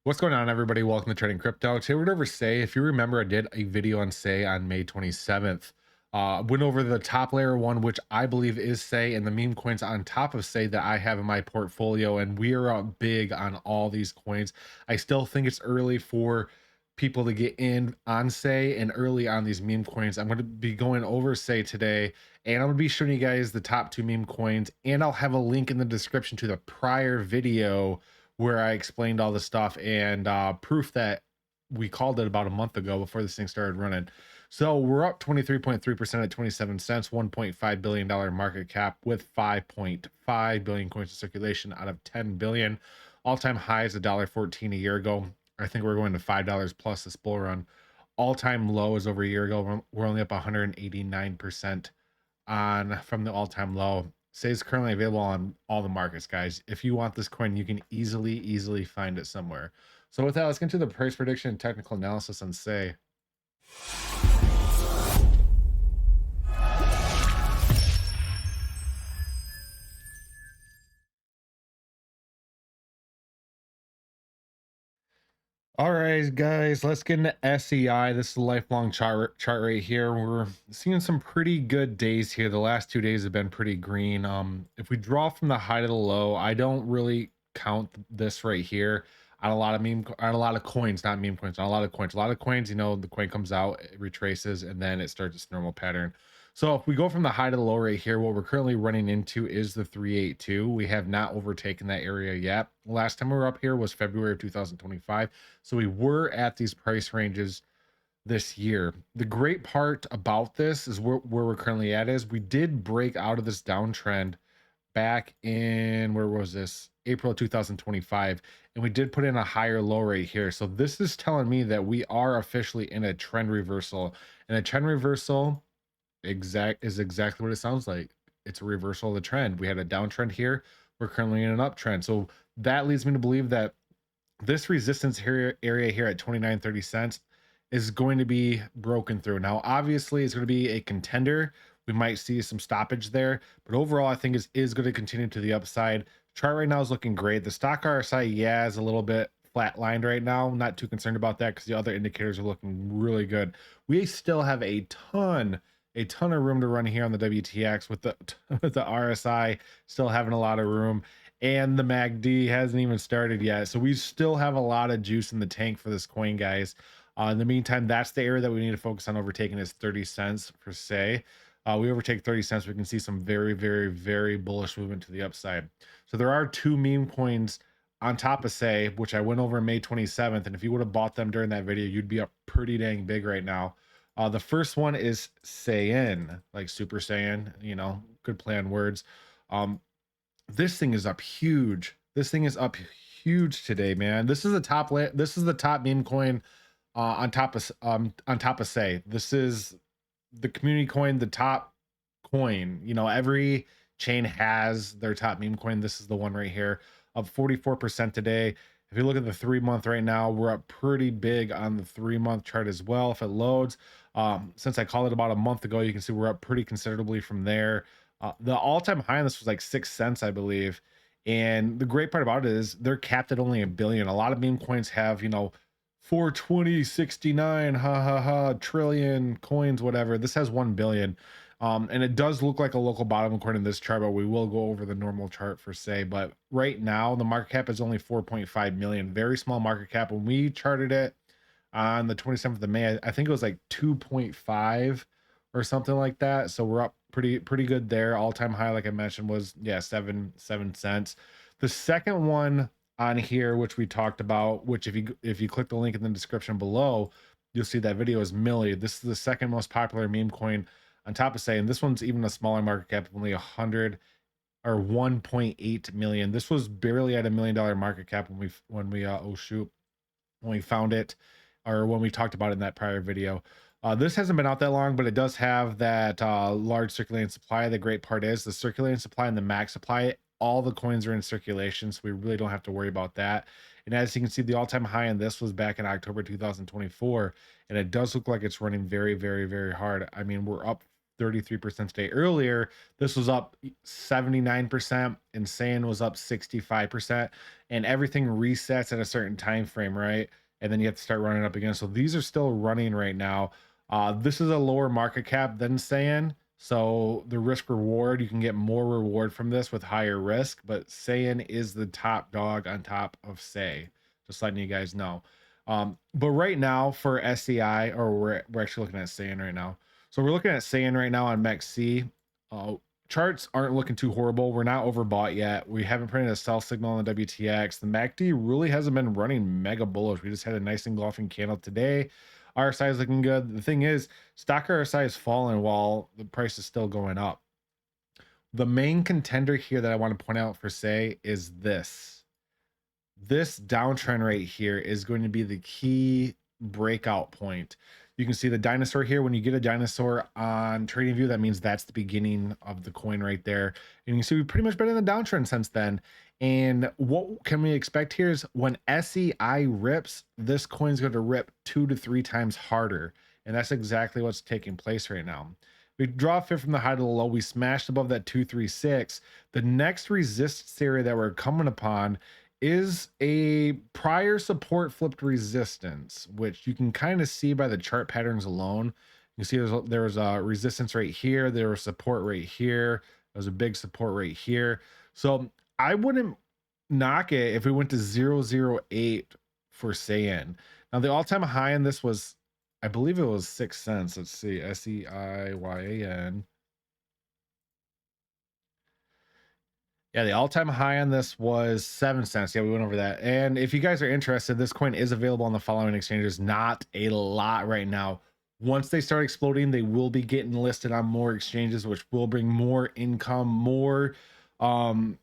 What's going on, everybody? Welcome to Trading Crypto. Today we're over Say. If you remember, I did a video on Say on May 27th. Went over the top layer one, which I believe is Say, and the meme coins on top of Say that I have in my portfolio. And we are up big on all these coins. I still think it's early for people to get in on Say and early on these meme coins. I'm going to be going over Say today, and I'm going to be showing you guys the top two meme coins, and I'll have a link in the description to the prior video where I explained all the stuff and proof that we called it about a month ago before this thing started running. So we're up 23.3% at 27 cents, $1.5 billion market cap with 5.5 billion coins in circulation out of 10 billion. All-time high is $1.14 a year ago. I think we're going to $5 plus this bull run. All-time low is over a year ago. We're only up 189% on from the all-time low. Say it's currently available on all the markets, guys. If you want this coin, you can easily find it somewhere. So with that, let's get into the price prediction and technical analysis on Say. All right, guys, let's get into SEI. This is a lifelong chart right here. We're seeing some pretty good days here. The last 2 days have been pretty green. If we draw from the high to the low, I don't really count this right here on a lot of on a lot of coins, not meme coins, on a lot of coins. A lot of coins, you know, the coin comes out, it retraces, and then it starts its normal pattern. So if we go from the high to the low right here, what we're currently running into is the 382. We have not overtaken that area yet. Last time we were up here was February of 2025. So we were at these price ranges this year. The great part about this is where we're currently at is we did break out of this downtrend back in, where was this? April 2025. And we did put in a higher low right here. So this is telling me that we are officially in a trend reversal. And a trend reversal is exactly what it sounds like. It's a reversal of the trend. We had a downtrend here. We're currently in an uptrend. So that leads me to believe that this resistance area here at 29.30 cents is going to be broken through. Now, obviously, it's going to be a contender. We might see some stoppage there, but overall, I think is going to continue to the upside. Chart right now is looking great. The stock RSI, yeah, is a little bit flatlined right now. Not too concerned about that because the other indicators are looking really good. We still have a ton of room to run here on the WTX with the with the RSI still having a lot of room, and the MACD hasn't even started yet. So we still have a lot of juice in the tank for this coin, guys. In the meantime, that's the area that we need to focus on overtaking is 30 cents per se. We overtake 30 cents, we can see some very bullish movement to the upside. So there are two meme coins on top of Say, which I went over May 27th. And if you would have bought them during that video, you'd be up pretty dang big right now. The first one is Saiyan, like Super Saiyan, you know, good play on words. This thing is up huge. This thing is up huge today, man. This is the top this is the top meme coin on top of Say. This is the community coin, the top coin. You know, every chain has their top meme coin. This is the one right here, up 44% today. If you look at the 3-month right now, we're up pretty big on the 3-month chart as well. If it loads, since I called it about a month ago, you can see we're up pretty considerably from there. The all-time high on this was like 6 cents, I believe. And the great part about it is they're capped at only a billion. A lot of meme coins have, you know, 420, 69, trillion coins, whatever. This has 1 billion. And it does look like a local bottom according to this chart, but we will go over the normal chart for Say. But right now, the market cap is only 4.5 million. Very small market cap. When we charted it on the 27th of May, I think it was like 2.5 or something like that. So we're up pretty good there. All-time high, like I mentioned, was, yeah, 7 cents. The second one on here, which we talked about, which if you click the link in the description below, you'll see that video, is Millie. This is the second most popular meme coin on top of Say, and this one's even a smaller market cap, only 100 or 1.8 million. This was barely at $1 million market cap when we found it, or when we talked about it in that prior video. This hasn't been out that long, but it does have that large circulating supply. The great part is the circulating supply and the max supply, all the coins are in circulation, so we really don't have to worry about that. And as you can see, the all-time high in this was back in October 2024, and it does look like it's running very hard. I mean, we're up 33% today. Earlier, this was up 79%, and sand was up 65%, and everything resets at a certain time frame, right? And then you have to start running up again. So these are still running right now. This is a lower market cap than sand. So the risk reward, you can get more reward from this with higher risk, but Saiyan is the top dog on top of Say. Just letting you guys know. But right now for SEI, or we're actually looking at Saiyan right now. So we're looking at Saiyan right now on MEXC. Charts aren't looking too horrible. We're not overbought yet. We haven't printed a sell signal on the WTX. The MACD really hasn't been running mega bullish. We just had a nice engulfing candle today. RSI is looking good. The thing is, stock RSI is falling while the price is still going up. The main contender here that I want to point out for Say is this. This downtrend right here is going to be the key breakout point. You can see the dinosaur here. When you get a dinosaur on TradingView, that means that's the beginning of the coin right there. And you can see we've pretty much been in the downtrend since then. And what can we expect here is when SEI rips, this coin's going to rip 2 to 3 times harder. And that's exactly what's taking place right now. We draw a fit from the high to the low. We smashed above that 236. The next resistance area that we're coming upon is a prior support flipped resistance, which you can kind of see by the chart patterns alone. You can see there's a resistance right here. There was support right here. There's a big support right here. So I wouldn't knock it if we went to 008 for Saiyan. Now the all-time high in this was, I believe it was 6 cents. Let's see, SEIYAN. Yeah, the all-time high on this was 7 cents. Yeah, we went over that. And if you guys are interested, this coin is available on the following exchanges. Not a lot right now. Once they start exploding, they will be getting listed on more exchanges, which will bring more income, more income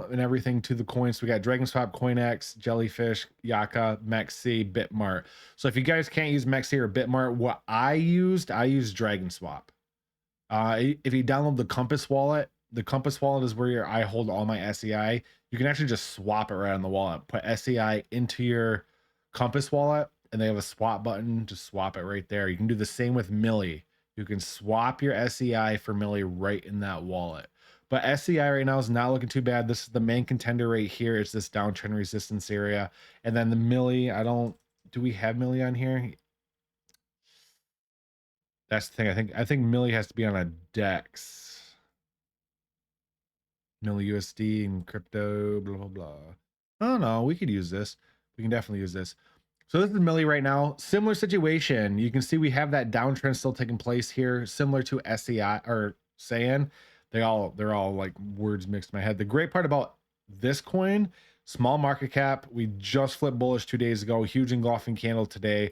and everything to the coins. So we got DragonSwap, CoinX, Jellyfish, Yaka, MEXC, Bitmart. So if you guys can't use MEXC or Bitmart, what I used DragonSwap. If you download the Compass wallet is where I hold all my SEI. You can actually just swap it right on the wallet. Put SEI into your Compass wallet, and they have a swap button. Just swap it right there. You can do the same with Milli. You can swap your SEI for Milli right in that wallet. But SEI right now is not looking too bad. This is the main contender right here. It's this downtrend resistance area. And then the Milli, do we have Milli on here? That's the thing. I think Milli has to be on a DEX. Milli USD and crypto, blah, blah, blah. Oh no, we could use this. We can definitely use this. So this is Milli right now. Similar situation. You can see we have that downtrend still taking place here, similar to SEI or Saiyan. They're all like words mixed in my head. The great part about this coin, small market cap. We just flipped bullish 2 days ago. Huge engulfing candle today.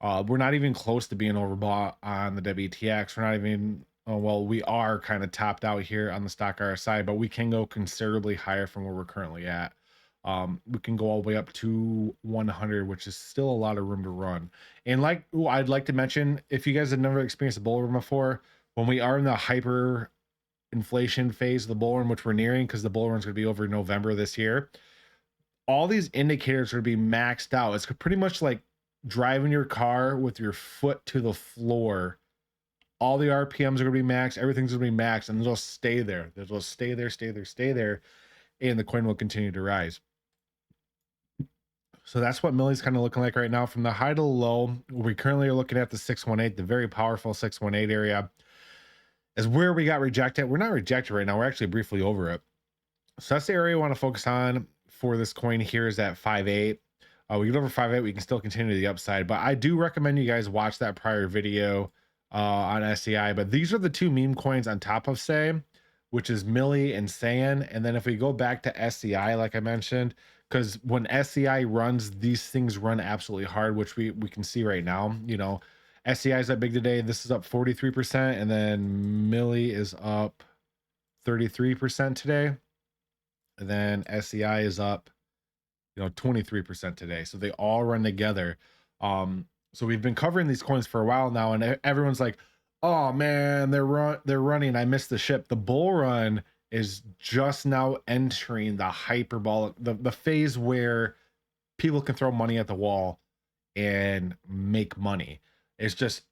We're not even close to being overbought on the WTX. We're not even, well, we are kind of topped out here on the stock RSI, but we can go considerably higher from where we're currently at. We can go all the way up to 100, which is still a lot of room to run. And I'd like to mention, if you guys have never experienced a bull run before, when we are in the hyper inflation phase of the bull run, which we're nearing, because the bull run is going to be over November this year, all these indicators are going to be maxed out. It's pretty much like driving your car with your foot to the floor. All the RPMs are going to be maxed. Everything's going to be maxed, and they'll stay there. They'll stay there, and the coin will continue to rise. So that's what Milli's kind of looking like right now. From the high to the low, we currently are looking at the 618, the very powerful 618 area, is where we got rejected. We're not rejected right now. We're actually briefly over it. So that's the area we want to focus on for this coin here, is at 5.8. We get over 5.8, we can still continue to the upside. But I do recommend you guys watch that prior video on SEI. But these are the two meme coins on top of Say, which is Milli and Saiyan. And then if we go back to SEI, like I mentioned, because when SEI runs, these things run absolutely hard, which we can see right now. You know, SEI is up big today. This is up 43%, and then Milli is up 33% today. And then SEI is up, 23% today. So they all run together. So we've been covering these coins for a while now, and everyone's like, oh man, they're running. I missed the ship. The bull run is just now entering the hyperbolic, the phase where people can throw money at the wall and make money. It's just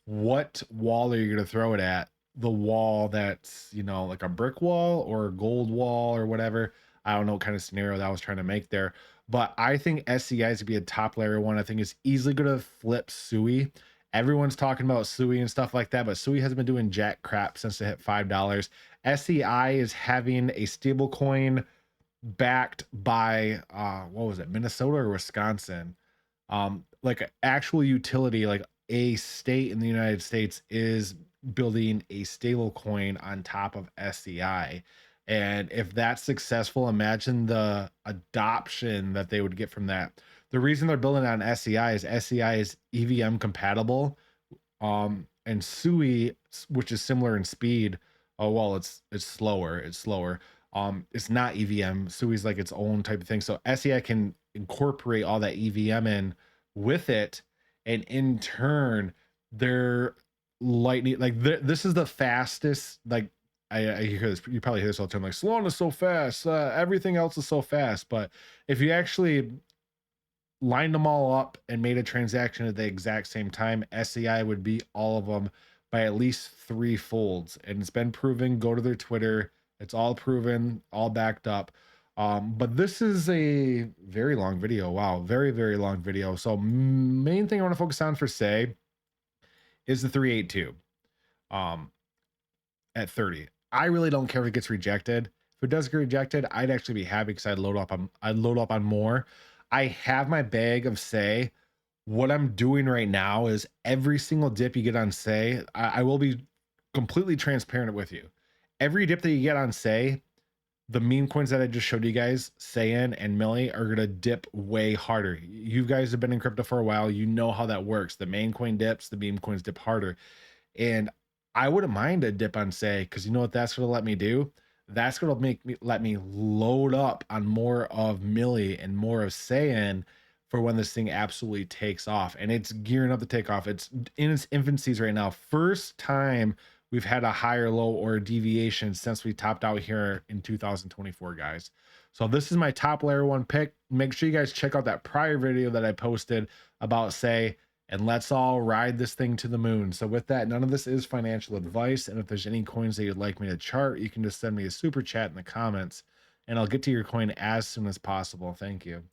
what wall are you going to throw it at? The wall that's, like a brick wall or a gold wall or whatever. I don't know what kind of scenario that I was trying to make there. But I think SEI is to be a top layer one. I think it's easily going to flip SUI. Everyone's talking about SUI and stuff like that, but SUI hasn't been doing jack crap since it hit $5. SEI is having a stable coin backed by what was it, Minnesota or Wisconsin? Like an actual utility, like a state in the United States is building a stable coin on top of SEI. And if that's successful, imagine the adoption that they would get from that. The reason they're building on SEI is SEI is EVM compatible, and Sui, which is similar in speed, oh well, it's slower. It's slower. It's not EVM. Sui's like its own type of thing. So SEI can incorporate all that EVM in with it, and in turn, they're lightning. Like this is the fastest. Like I hear this. You probably hear this all the time. Like Solana is so fast. Everything else is so fast. But if you actually lined them all up and made a transaction at the exact same time, SEI would beat all of them by at least three folds. And it's been proven. Go to their Twitter. It's all proven, all backed up. But this is a very long video. Wow, very, very long video. So main thing I want to focus on for say is the 382 um, at 30. I really don't care if it gets rejected. If it does get rejected, I'd actually be happy because I'd load up on more. I have my bag of say. What I'm doing right now is every single dip you get on say, I will be completely transparent with you. Every dip that you get on say, the meme coins that I just showed you guys, Sayin and Millie, are gonna dip way harder. You guys have been in crypto for a while. You know how that works. The main coin dips, the meme coins dip harder. And I wouldn't mind a dip on say, because you know what that's gonna let me do? That's gonna let me load up on more of Millie and more of Saiyan for when this thing absolutely takes off. And it's gearing up to take off. It's in its infancies right now. First time we've had a higher low or a deviation since we topped out here in 2024, guys. So this is my top layer one pick. Make sure you guys check out that prior video that I posted about say, and let's all ride this thing to the moon. So with that, none of this is financial advice. And if there's any coins that you'd like me to chart, you can just send me a super chat in the comments and I'll get to your coin as soon as possible. Thank you.